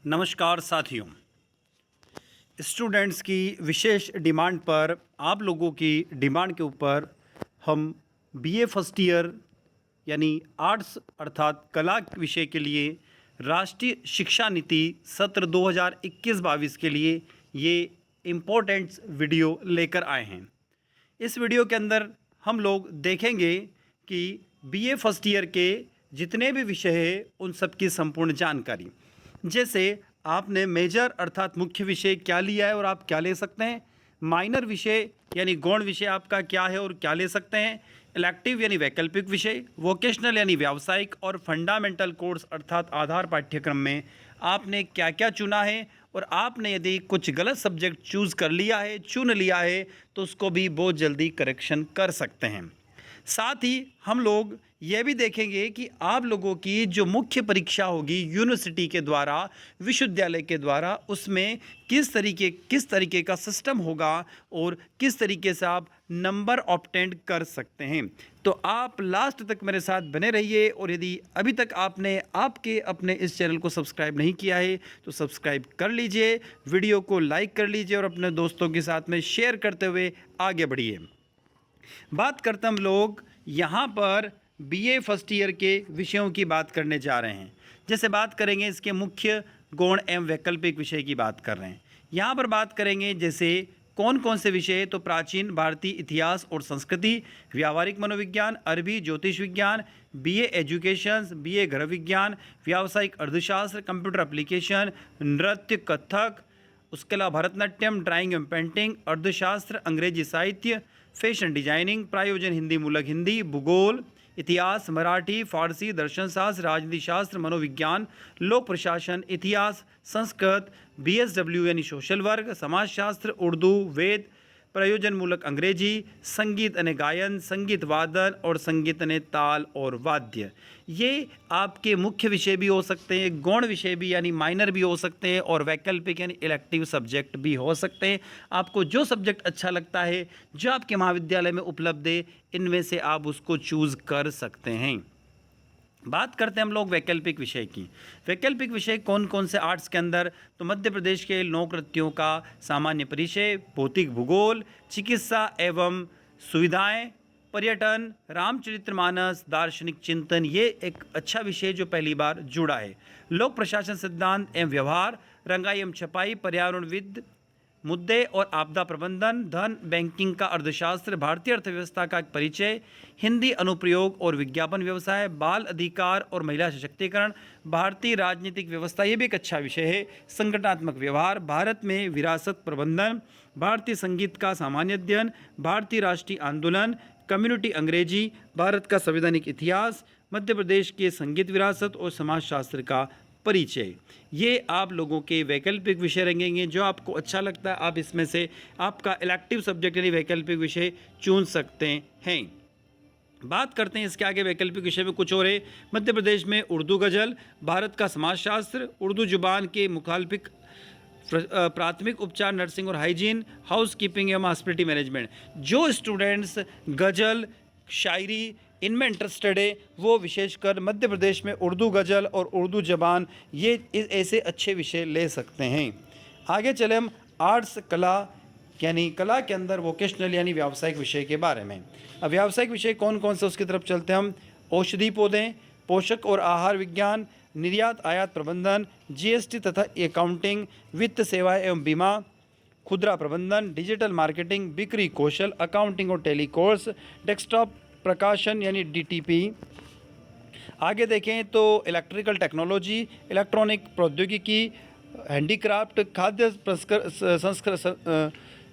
नमस्कार साथियों। स्टूडेंट्स की विशेष डिमांड पर, आप लोगों की डिमांड के ऊपर हम बीए फर्स्ट ईयर यानी आर्ट्स अर्थात कला विषय के लिए राष्ट्रीय शिक्षा नीति सत्र 2021-22 के लिए ये इम्पोर्टेंट वीडियो लेकर आए हैं। इस वीडियो के अंदर हम लोग देखेंगे कि बीए फर्स्ट ईयर के जितने भी विषय हैं उन सब की संपूर्ण जानकारी, जैसे आपने मेजर अर्थात मुख्य विषय क्या लिया है और आप क्या ले सकते हैं, माइनर विषय यानी गौण विषय आपका क्या है और क्या ले सकते हैं, इलेक्टिव यानी वैकल्पिक विषय, वोकेशनल यानी व्यावसायिक और फंडामेंटल कोर्स अर्थात आधार पाठ्यक्रम में आपने क्या क्या चुना है, और आपने यदि कुछ गलत सब्जेक्ट चूज़ कर लिया है, चुन लिया है, तो उसको भी बहुत जल्दी करेक्शन कर सकते हैं। साथ ही हम लोग यह भी देखेंगे कि आप लोगों की जो मुख्य परीक्षा होगी यूनिवर्सिटी के द्वारा, विश्वविद्यालय के द्वारा, उसमें किस तरीके का सिस्टम होगा और किस तरीके से आप नंबर ऑब्टेन कर सकते हैं। तो आप लास्ट तक मेरे साथ बने रहिए, और यदि अभी तक आपने अपने इस चैनल को सब्सक्राइब नहीं किया है तो सब्सक्राइब कर लीजिए, वीडियो को लाइक कर लीजिए और अपने दोस्तों के साथ में शेयर करते हुए आगे बढ़िए। बात करते हम लोग यहाँ पर बीए फर्स्ट ईयर के विषयों की बात करने जा रहे हैं। जैसे बात करेंगे इसके मुख्य गौण एवं वैकल्पिक विषय की बात कर रहे हैं। यहाँ पर बात करेंगे जैसे कौन कौन से विषय, तो प्राचीन भारतीय इतिहास और संस्कृति, व्यावहारिक मनोविज्ञान, अरबी, ज्योतिष विज्ञान, बीए एजुकेशन, बीए गृह विज्ञान, व्यावसायिक अर्थशास्त्र, कंप्यूटर एप्लीकेशन, नृत्य, कथक, उसके अलावा भरतनाट्यम, ड्राइंग एवं पेंटिंग, अर्थशास्त्र, अंग्रेजी साहित्य, फैशन डिजाइनिंग, प्रायोजन हिंदी, मूलक हिंदी, भूगोल, इतिहास, मराठी, फारसी, दर्शन शास्त्र, राजनीति शास्त्र, मनोविज्ञान, लोक प्रशासन, इतिहास, संस्कृत, बीएसडब्ल्यू यानी सोशल वर्क, समाजशास्त्र, उर्दू, वेद, प्रयोजन मूलक अंग्रेजी, संगीत अने गायन, संगीत वादन और संगीत अने ताल और वाद्य। ये आपके मुख्य विषय भी हो सकते हैं, गौण विषय भी यानी माइनर भी हो सकते हैं, और वैकल्पिक यानी इलेक्टिव सब्जेक्ट भी हो सकते हैं। आपको जो सब्जेक्ट अच्छा लगता है, जो आपके महाविद्यालय में उपलब्ध है, इनमें से आप उसको चूज़ कर सकते हैं। बात करते हैं हम लोग वैकल्पिक विषय की। वैकल्पिक विषय कौन कौन से आर्ट्स के अंदर, तो मध्य प्रदेश के लोक नृत्यों का सामान्य परिचय, भौतिक भूगोल, चिकित्सा एवं सुविधाएं, पर्यटन, रामचरितमानस, दार्शनिक चिंतन, ये एक अच्छा विषय जो पहली बार जुड़ा है। लोक प्रशासन सिद्धांत एवं व्यवहार, रंगाई एवं छपाई, पर्यावरणविद मुद्दे और आपदा प्रबंधन, धन बैंकिंग का अर्थशास्त्र, भारतीय अर्थव्यवस्था का एक परिचय, हिंदी अनुप्रयोग और विज्ञापन व्यवसाय, बाल अधिकार और महिला सशक्तिकरण, भारतीय राजनीतिक व्यवस्था, ये भी एक अच्छा विषय है, संगठनात्मक व्यवहार, भारत में विरासत प्रबंधन, भारतीय संगीत का सामान्य अध्ययन, भारतीय राष्ट्रीय आंदोलन, कम्युनिटी अंग्रेजी, भारत का संवैधानिक इतिहास, मध्य प्रदेश के संगीत विरासत और समाजशास्त्र का परिचय। ये आप लोगों के वैकल्पिक विषय रहेंगे। जो आपको अच्छा लगता है आप इसमें से आपका इलेक्टिव सब्जेक्ट यानी वैकल्पिक विषय चुन सकते हैं। बात करते हैं इसके आगे वैकल्पिक विषय में कुछ और है। मध्य प्रदेश में उर्दू गज़ल, भारत का समाजशास्त्र, उर्दू जुबान के मुखालिफ प्राथमिक उपचार, नर्सिंग और हाइजीन, हाउस कीपिंग एवं हॉस्पिटलिटी मैनेजमेंट। जो स्टूडेंट्स गज़ल, शायरी इनमें इंटरेस्टेड है वो विशेषकर मध्य प्रदेश में उर्दू गज़ल और उर्दू ज़बान, ये ऐसे अच्छे विषय ले सकते हैं। आगे चले हम आर्ट्स कला यानी कला के अंदर वोकेशनल यानी व्यावसायिक विषय के बारे में। अब व्यावसायिक विषय कौन कौन से उसकी तरफ चलते हैं हम। औषधि पौधे, पोषक और आहार विज्ञान, निर्यात आयात प्रबंधन, जीएसटी तथा अकाउंटिंग, वित्त सेवाएं एवं बीमा, खुदरा प्रबंधन, डिजिटल मार्केटिंग, बिक्री कौशल, अकाउंटिंग और टेली कोर्स, डेस्कटॉप प्रकाशन यानी डीटीपी। आगे देखें तो इलेक्ट्रिकल टेक्नोलॉजी, इलेक्ट्रॉनिक प्रौद्योगिकी, हैंडीक्राफ्ट, खाद्य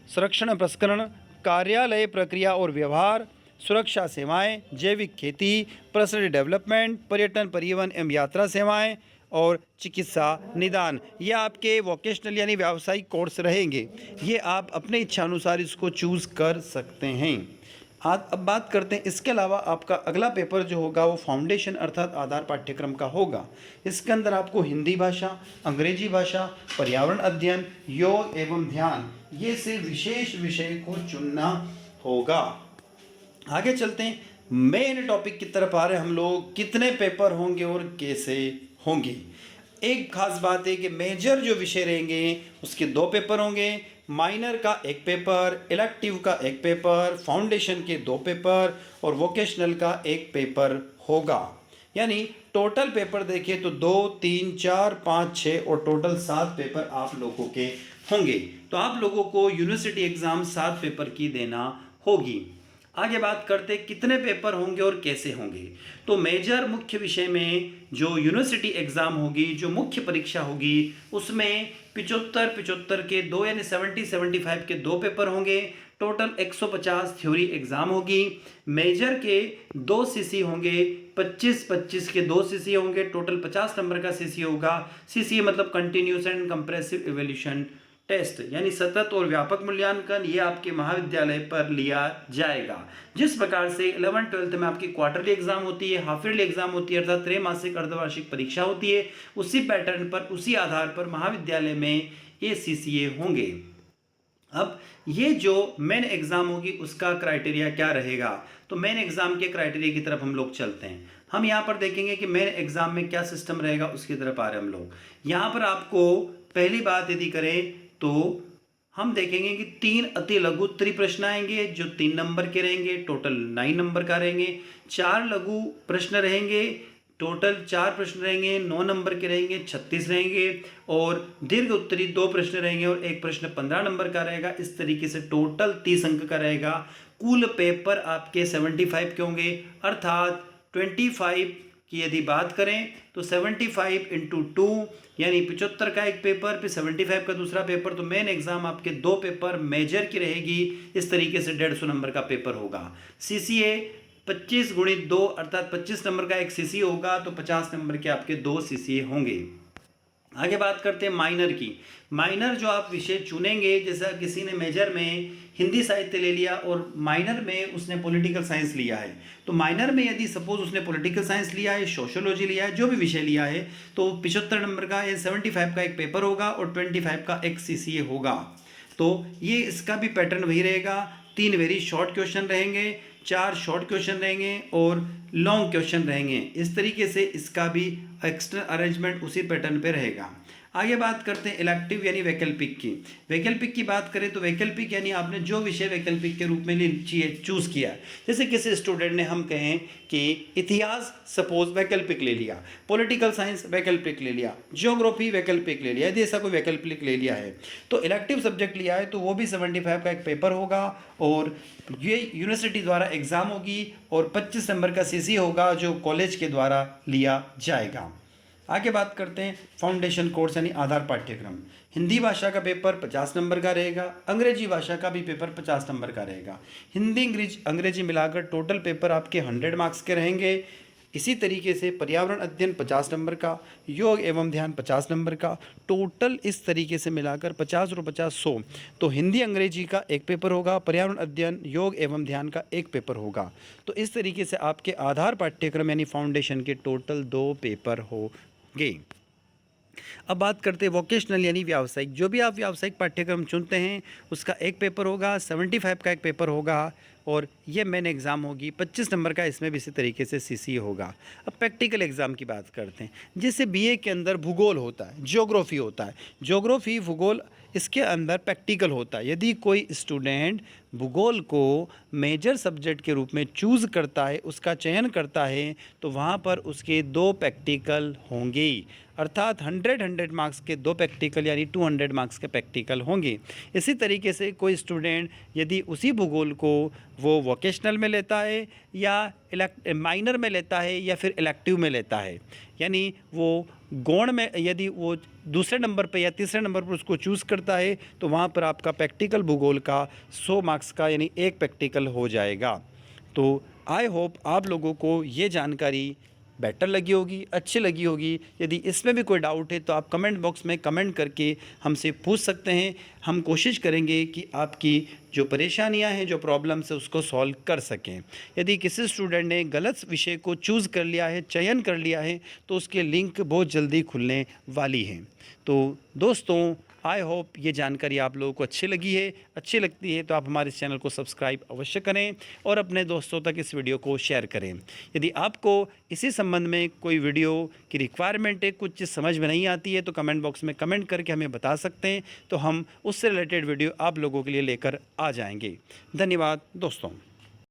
संरक्षण प्रसंस्करण, कार्यालय प्रक्रिया और व्यवहार, सुरक्षा सेवाएं, जैविक खेती, पर्सनल डेवलपमेंट, पर्यटन, परिवहन एवं यात्रा सेवाएं और चिकित्सा निदान। ये आपके वोकेशनल यानी व्यावसायिक कोर्स रहेंगे। ये आप अपने इच्छानुसार इसको चूज़ कर सकते हैं। आज अब बात करते हैं इसके अलावा आपका अगला पेपर जो होगा वो फाउंडेशन अर्थात आधार पाठ्यक्रम का होगा। इसके अंदर आपको हिंदी भाषा, अंग्रेजी भाषा, पर्यावरण अध्ययन, योग एवं ध्यान, ये से विशेष विषय को चुनना होगा। आगे चलते हैं, मेन टॉपिक की तरफ आ रहे हम लोग, कितने पेपर होंगे और कैसे होंगे। एक खास बात है कि मेजर जो विषय रहेंगे उसके 2 पेपर होंगे, माइनर का 1 पेपर, इलेक्टिव का 1 पेपर, फाउंडेशन के 2 पेपर और वोकेशनल का 1 पेपर होगा। यानी टोटल पेपर देखिए तो 2, 3, 4, 5, 6 और टोटल 7 पेपर आप लोगों के होंगे। तो आप लोगों को यूनिवर्सिटी एग्ज़ाम 7 पेपर की देना होगी। आगे बात करते कितने पेपर होंगे और कैसे होंगे। तो मेजर मुख्य विषय में जो यूनिवर्सिटी एग्ज़ाम होगी, जो मुख्य परीक्षा होगी, उसमें 75 के 2 यानी 75 के 2 पेपर होंगे। टोटल 150 थ्योरी एग्ज़ाम होगी। मेजर के 2 सीसी होंगे, 25 के 2 सीसी होंगे, टोटल 50 नंबर का सीसी होगा। सीसी मतलब continuous and comprehensive evaluation test, यानी सतत और व्यापक मूल्यांकन, ये आपके महाविद्यालय पर लिया जाएगा। जिस प्रकार से 11th-12th में आपकी क्वार्टरली एग्जाम होती है, हाफ ईयरली एग्जाम होती है, अर्थात त्रैमासिक अर्धवार्षिक परीक्षा होती है, उसी पैटर्न पर, उसी आधार पर महाविद्यालय में ये सीसीए होंगे। अब ये जो मेन एग्जाम होगी उसका क्राइटेरिया क्या रहेगा, तो मेन एग्जाम के क्राइटेरिया की तरफ हम लोग चलते हैं। हम यहाँ पर देखेंगे कि मेन एग्जाम में क्या सिस्टम रहेगा, उसकी तरफ आ रहे हैं हम लोग। यहाँ पर आपको पहली बात यदि करें तो हम देखेंगे कि 3 अति लघु प्रश्न आएंगे जो 3 नंबर के रहेंगे, टोटल 9 नंबर का रहेंगे। 4 लघु प्रश्न रहेंगे, टोटल 4 प्रश्न रहेंगे, 9 नंबर के रहेंगे, 36 रहेंगे। और दीर्घ उत्तरी 2 प्रश्न रहेंगे और 1 प्रश्न 15 नंबर का रहेगा। इस तरीके से टोटल 30 अंक का रहेगा। कुल पेपर आपके 75 के होंगे, अर्थात 25 की यदि बात करें तो 75 × 2 यानी 75 का एक पेपर, फिर 75 का दूसरा पेपर। तो मेन एग्जाम आपके 2 पेपर मेजर की रहेगी। इस तरीके से 150 नंबर का पेपर होगा। सीसीए 25 × 2 अर्थात 25 नंबर का एक सीसी होगा, तो 50 नंबर के आपके 2 सीसीए होंगे। आगे बात करते हैं माइनर की। माइनर जो आप विषय चुनेंगे, जैसा किसी ने मेजर में हिंदी साहित्य ले लिया और माइनर में उसने पॉलिटिकल साइंस लिया है, तो माइनर में यदि सपोज उसने पॉलिटिकल साइंस लिया है, सोशियोलॉजी लिया है, जो भी विषय लिया है, तो 75 नंबर का या 75 का एक पेपर होगा और 25 का एक सीसीए होगा। तो ये इसका भी पैटर्न वही रहेगा। 3 वेरी शॉर्ट क्वेश्चन रहेंगे, 4 शॉर्ट क्वेश्चन रहेंगे और लॉन्ग क्वेश्चन रहेंगे। इस तरीके से इसका भी एक्स्ट्रा अरेंजमेंट उसी पैटर्न पे रहेगा। आगे बात करते हैं इलेक्टिव यानी वैकल्पिक की। वैकल्पिक की बात करें तो वैकल्पिक यानी आपने जो विषय वैकल्पिक के रूप में चूज़ किया। जैसे किसी स्टूडेंट ने हम कहें कि इतिहास सपोज वैकल्पिक ले लिया, पॉलिटिकल साइंस वैकल्पिक ले लिया, ज्योग्राफी वैकल्पिक ले लिया, यदि ऐसा कोई वैकल्पिक ले लिया है तो इलेक्टिव सब्जेक्ट लिया है तो वो भी 75 का एक पेपर होगा और ये यूनिवर्सिटी द्वारा एग्ज़ाम होगी और 25 नंबर का सीसी होगा जो कॉलेज के द्वारा लिया जाएगा। आगे बात करते हैं फाउंडेशन कोर्स यानी आधार पाठ्यक्रम। हिंदी भाषा का पेपर 50 नंबर का रहेगा, अंग्रेजी भाषा का भी पेपर 50 नंबर का रहेगा। हिंदी अंग्रेजी मिलाकर टोटल पेपर आपके 100 मार्क्स के रहेंगे। इसी तरीके से पर्यावरण अध्ययन 50 नंबर का, योग एवं ध्यान 50 नंबर का, टोटल इस तरीके से मिलाकर 50 और 50 100। तो हिंदी अंग्रेजी का एक पेपर होगा, पर्यावरण अध्ययन, योग एवं ध्यान का एक पेपर होगा। तो इस तरीके से आपके आधार पाठ्यक्रम यानी फाउंडेशन के टोटल 2 पेपर होंगे। अब बात करते हैं वोकेशनल यानी व्यावसायिक। जो भी आप व्यावसायिक पाठ्यक्रम चुनते हैं उसका एक पेपर होगा, 75 का एक पेपर होगा और ये मेन एग्ज़ाम होगी। 25 नंबर का इसमें भी इसी तरीके से सीसी होगा। अब प्रैक्टिकल एग्ज़ाम की बात करते हैं। जैसे बीए के अंदर भूगोल होता है, ज्योग्राफी होता है, ज्योग्राफी भूगोल, इसके अंदर प्रैक्टिकल होता है। यदि कोई स्टूडेंट भूगोल को मेजर सब्जेक्ट के रूप में चूज़ करता है, उसका चयन करता है, तो वहाँ पर उसके 2 प्रैक्टिकल होंगे, अर्थात 100 मार्क्स के 2 प्रैक्टिकल यानी 200 मार्क्स के प्रैक्टिकल होंगे। इसी तरीके से कोई स्टूडेंट यदि उसी भूगोल को वो वोकेशनल में लेता है या माइनर में लेता है या फिर इलेक्टिव में लेता है, यानी वो गौण में यदि वो दूसरे नंबर पे या तीसरे नंबर पर उसको चूज़ करता है, तो वहाँ पर आपका प्रैक्टिकल भूगोल का 100 मार्क्स का यानी एक प्रैक्टिकल हो जाएगा। तो आई होप आप लोगों को ये जानकारी बेटर लगी होगी, अच्छी लगी होगी। यदि इसमें भी कोई डाउट है तो आप कमेंट बॉक्स में कमेंट करके हमसे पूछ सकते हैं। हम कोशिश करेंगे कि आपकी जो परेशानियां हैं, जो प्रॉब्लम्स है, उसको सॉल्व कर सकें। यदि किसी स्टूडेंट ने गलत विषय को चूज़ कर लिया है, चयन कर लिया है, तो उसके लिंक बहुत जल्दी खुलने वाली हैं। तो दोस्तों, आई होप ये जानकारी आप लोगों को अच्छी लगी है। अच्छी लगती है तो आप हमारे इस चैनल को सब्सक्राइब अवश्य करें और अपने दोस्तों तक इस वीडियो को शेयर करें। यदि आपको इसी संबंध में कोई वीडियो की रिक्वायरमेंट है, कुछ चीज़ समझ में नहीं आती है, तो कमेंट बॉक्स में कमेंट करके हमें बता सकते हैं, तो हम उससे रिलेटेड वीडियो आप लोगों के लिए लेकर आ जाएंगे। धन्यवाद दोस्तों।